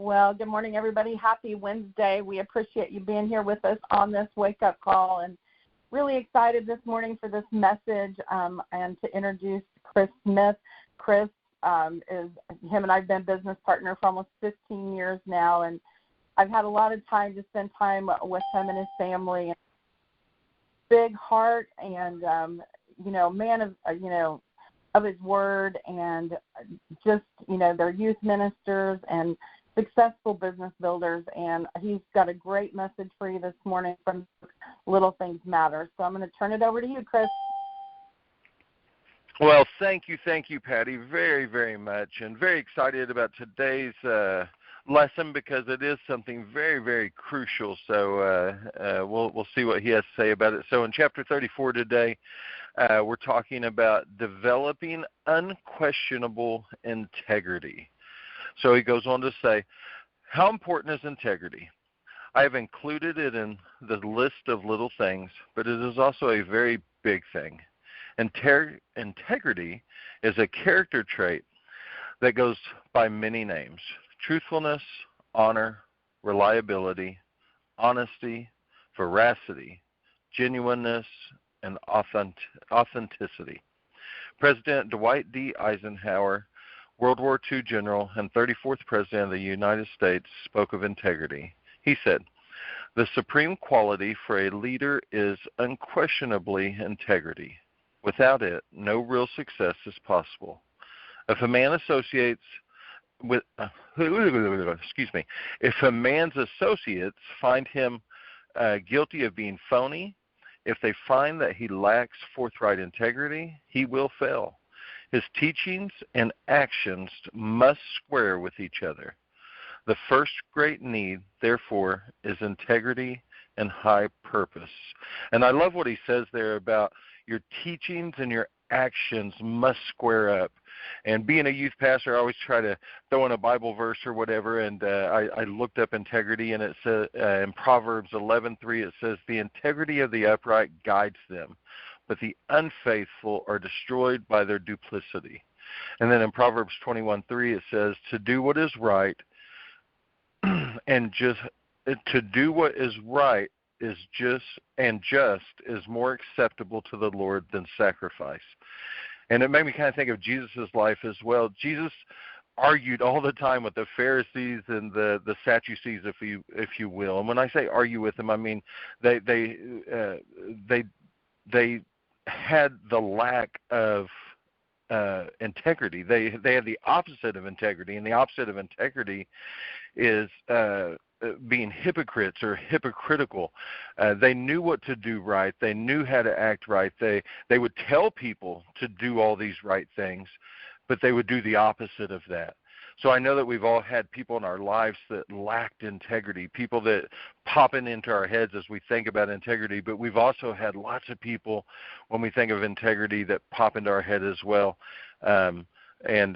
Well, good morning, everybody. Happy Wednesday. We appreciate you being here with us on this wake-up call, and really excited this morning for this message and to introduce Chris Smith. Chris him and I have been business partner for almost 15 years now, and I've had a lot of time to spend time with him and his family. Big heart and, man of his word, and just, they're youth ministers and successful business builders, and he's got a great message for you this morning from Little Things Matter. So I'm going to turn it over to you, Chris. Well, thank you, Patty, very, very much, and very excited about today's lesson because it is something very, very crucial. So we'll see what he has to say about it. So in chapter 34 today, we're talking about developing unquestionable integrity. So he goes on to say, how important is integrity? I have included it in the list of little things, but it is also a very big thing. Integrity is a character trait that goes by many names: truthfulness, honor, reliability, honesty, veracity, genuineness, and authenticity. President Dwight D. Eisenhower, World War II general and 34th President of the United States, spoke of integrity. He said, "The supreme quality for a leader is unquestionably integrity. Without it, no real success is possible. If a man associates with, if a man's associates find him guilty of being phony, if they find that he lacks forthright integrity, he will fail. His teachings and actions must square with each other. The first great need, therefore, is integrity and high purpose." And I love what he says there about your teachings and your actions must square up. And being a youth pastor, I always try to throw in a Bible verse or whatever, and I looked up integrity, and it says in Proverbs 11:3, it says, "The integrity of the upright guides them, but the unfaithful are destroyed by their duplicity." And then in Proverbs 21:3, it says, "To do what is right and to do what is right is just is more acceptable to the Lord than sacrifice." And it made me kind of think of Jesus' life as well. Jesus argued all the time with the Pharisees and the Sadducees, if you will. And when I say argue with them, I mean they had the lack of integrity. They had the opposite of integrity, and the opposite of integrity is being hypocrites or hypocritical. They knew what to do right. They knew how to act right. They would tell people to do all these right things, but they would do the opposite of that. So I know that we've all had people in our lives that lacked integrity, people that pop into our heads as we think about integrity, but we've also had lots of people when we think of integrity that pop into our head as well. And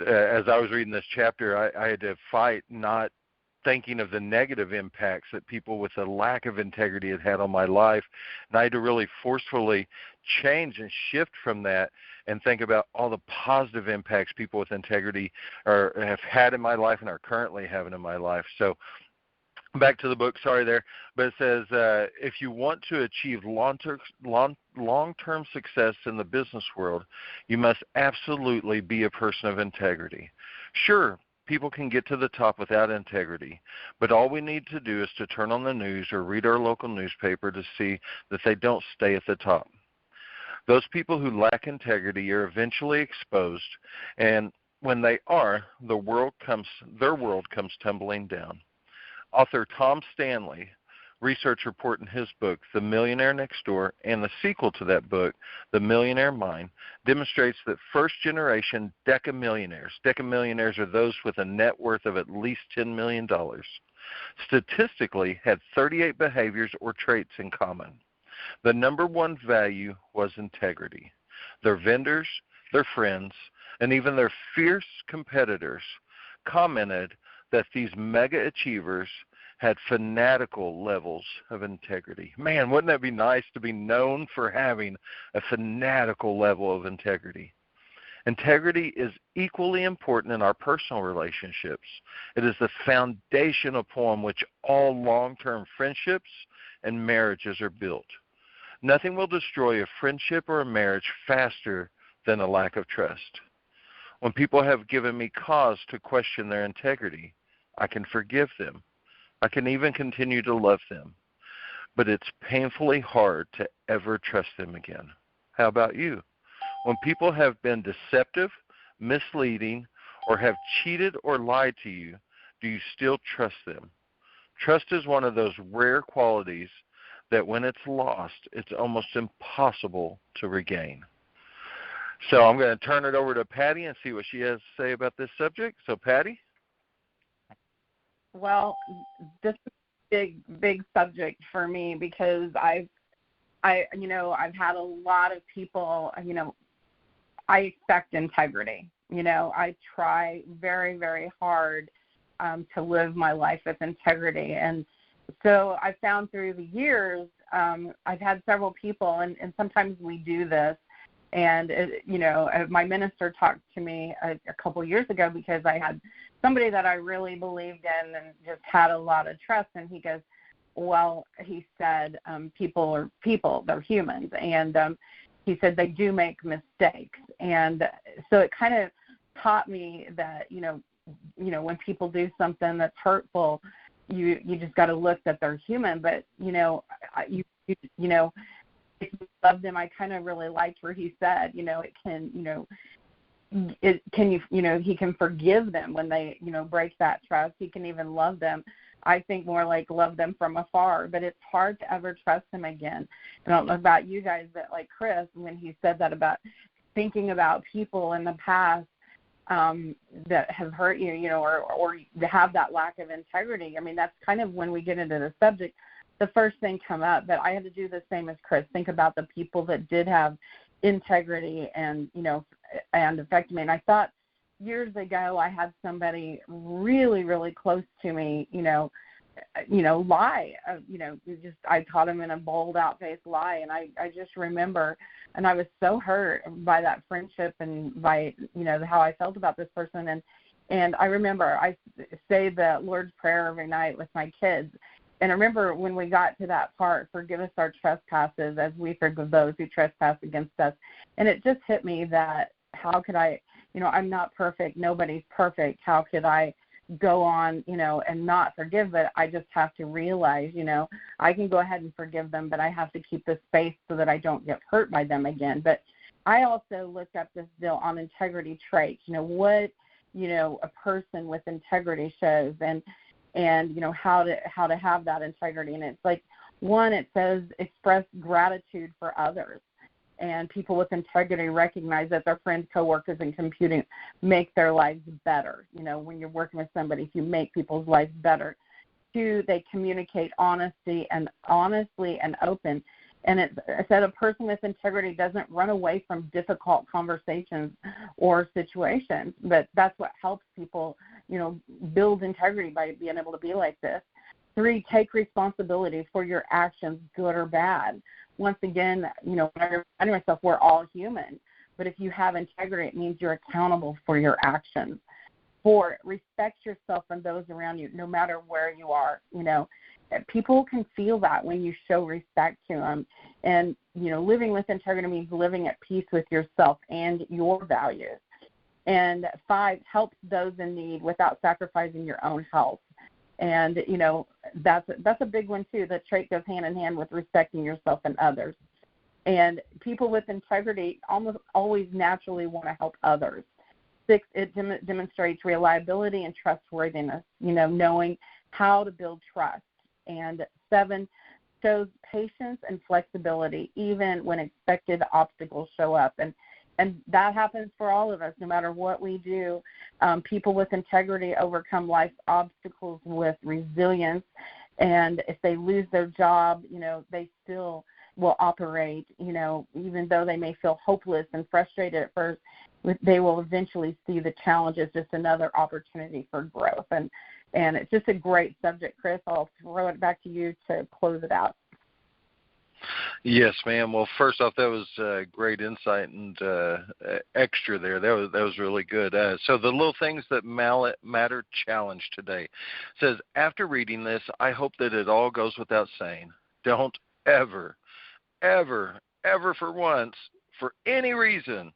as I was reading this chapter, I had to fight not thinking of the negative impacts that people with a lack of integrity had on my life. And I had to really forcefully change and shift from that and think about all the positive impacts people with integrity have had in my life and are currently having in my life. So back to the book, sorry there, but it says, if you want to achieve long-term success in the business world, you must absolutely be a person of integrity. Sure, people can get to the top without integrity, but all we need to do is to turn on the news or read our local newspaper to see that they don't stay at the top. Those people who lack integrity are eventually exposed, and when they are, their world comes tumbling down. Author Tom Stanley, research report in his book, The Millionaire Next Door, and the sequel to that book, The Millionaire Mind, demonstrates that first-generation decamillionaires are those with a net worth of at least $10 million, statistically had 38 behaviors or traits in common. The number one value was integrity. Their vendors, their friends, and even their fierce competitors commented that these mega achievers had fanatical levels of integrity. Man, wouldn't that be nice to be known for having a fanatical level of integrity? Integrity is equally important in our personal relationships. It is the foundation upon which all long-term friendships and marriages are built. Nothing will destroy a friendship or a marriage faster than a lack of trust. When people have given me cause to question their integrity, I can forgive them. I can even continue to love them. But it's painfully hard to ever trust them again. How about you? When people have been deceptive, misleading, or have cheated or lied to you, do you still trust them? Trust is one of those rare qualities that when it's lost, it's almost impossible to regain. So I'm going to turn it over to Patty and see what she has to say about this subject. So, Patty? Well, this is a big subject for me because I've had a lot of people, I expect integrity. I try very, very hard to live my life with integrity. And so I found through the years, I've had several people, and sometimes we do this. And, my minister talked to me a couple years ago because I had somebody that I really believed in and just had a lot of trust. And he goes, well, he said, people are people, they're humans. And he said they do make mistakes. And so it kind of taught me that, when people do something that's hurtful, you just got to look that they're human. But, if you love them, I kind of really liked where he said, he can forgive them when they, break that trust. He can even love them. I think more like love them from afar, but it's hard to ever trust them again. I don't know about you guys, but like Chris, when he said that about thinking about people in the past that have hurt you, or have that lack of integrity. I mean, that's kind of when we get into the subject, the first thing come up. But I had to do the same as Chris. Think about the people that did have integrity and affected me. And I thought years ago I had somebody really, really close to me, lie. I caught him in a bold, out-faced lie, and I just remember, and I was so hurt by that friendship and by how I felt about this person. And I remember I say the Lord's Prayer every night with my kids. And I remember when we got to that part, forgive us our trespasses as we forgive those who trespass against us. And it just hit me that how could I, I'm not perfect. Nobody's perfect. How could I go on, and not forgive? But I just have to realize, I can go ahead and forgive them, but I have to keep the space so that I don't get hurt by them again. But I also looked up this deal on integrity traits, what, a person with integrity shows, and how to have that integrity. And it's like, one, it says express gratitude for others. And people with integrity recognize that their friends, coworkers, and computing make their lives better. When you're working with somebody, if you make people's lives better. 2, they communicate honestly and open. And it said a person with integrity doesn't run away from difficult conversations or situations. But that's what helps people, build integrity by being able to be like this. 3, take responsibility for your actions, good or bad. Once again, when I remind myself, we're all human. But if you have integrity, it means you're accountable for your actions. 4, respect yourself and those around you, no matter where you are. People can feel that when you show respect to them. And, living with integrity means living at peace with yourself and your values. And 5, help those in need without sacrificing your own health. And, that's a big one, too. The trait goes hand in hand with respecting yourself and others. And people with integrity almost always naturally want to help others. 6, it demonstrates reliability and trustworthiness, knowing how to build trust. And 7, shows patience and flexibility, even when expected obstacles show up. And that happens for all of us, no matter what we do. People with integrity overcome life's obstacles with resilience. And if they lose their job, they still will operate, even though they may feel hopeless and frustrated at first, they will eventually see the challenge as just another opportunity for growth. And it's just a great subject, Chris. I'll throw it back to you to close it out. Yes, ma'am. Well, first off, that was great insight and extra there. That was really good. So the little things that matter challenge today says, after reading this, I hope that it all goes without saying. Don't ever, ever, ever for once, for any reason,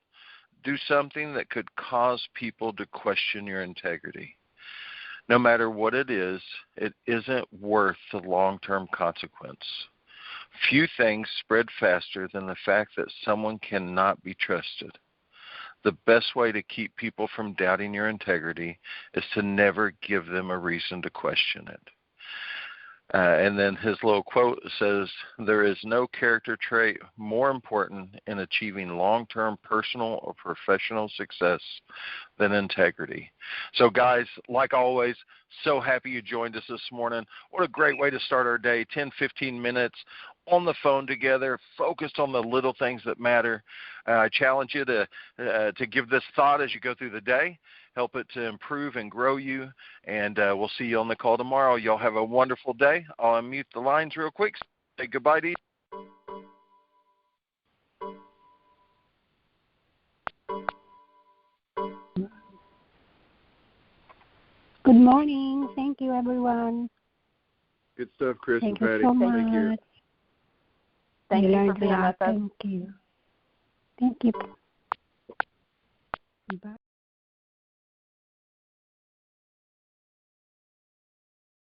do something that could cause people to question your integrity. No matter what it isn't worth the long-term consequence. Few things spread faster than the fact that someone cannot be trusted. The best way to keep people from doubting your integrity is to never give them a reason to question it. And then his little quote says, there is no character trait more important in achieving long-term personal or professional success than integrity. So guys, like always, so happy you joined us this morning. What a great way to start our day, 10, 15 minutes on the phone together, focused on the little things that matter. I challenge you to give this thought as you go through the day. Help it to improve and grow you, and we'll see you on the call tomorrow. Y'all have a wonderful day. I'll unmute the lines real quick. Say goodbye to you. Good morning. Thank you, everyone. Good stuff, Chris and Thank Patty. you so much. Thank you. Thank you for learned a being lot. with us. Thank you. Thank you. Bye.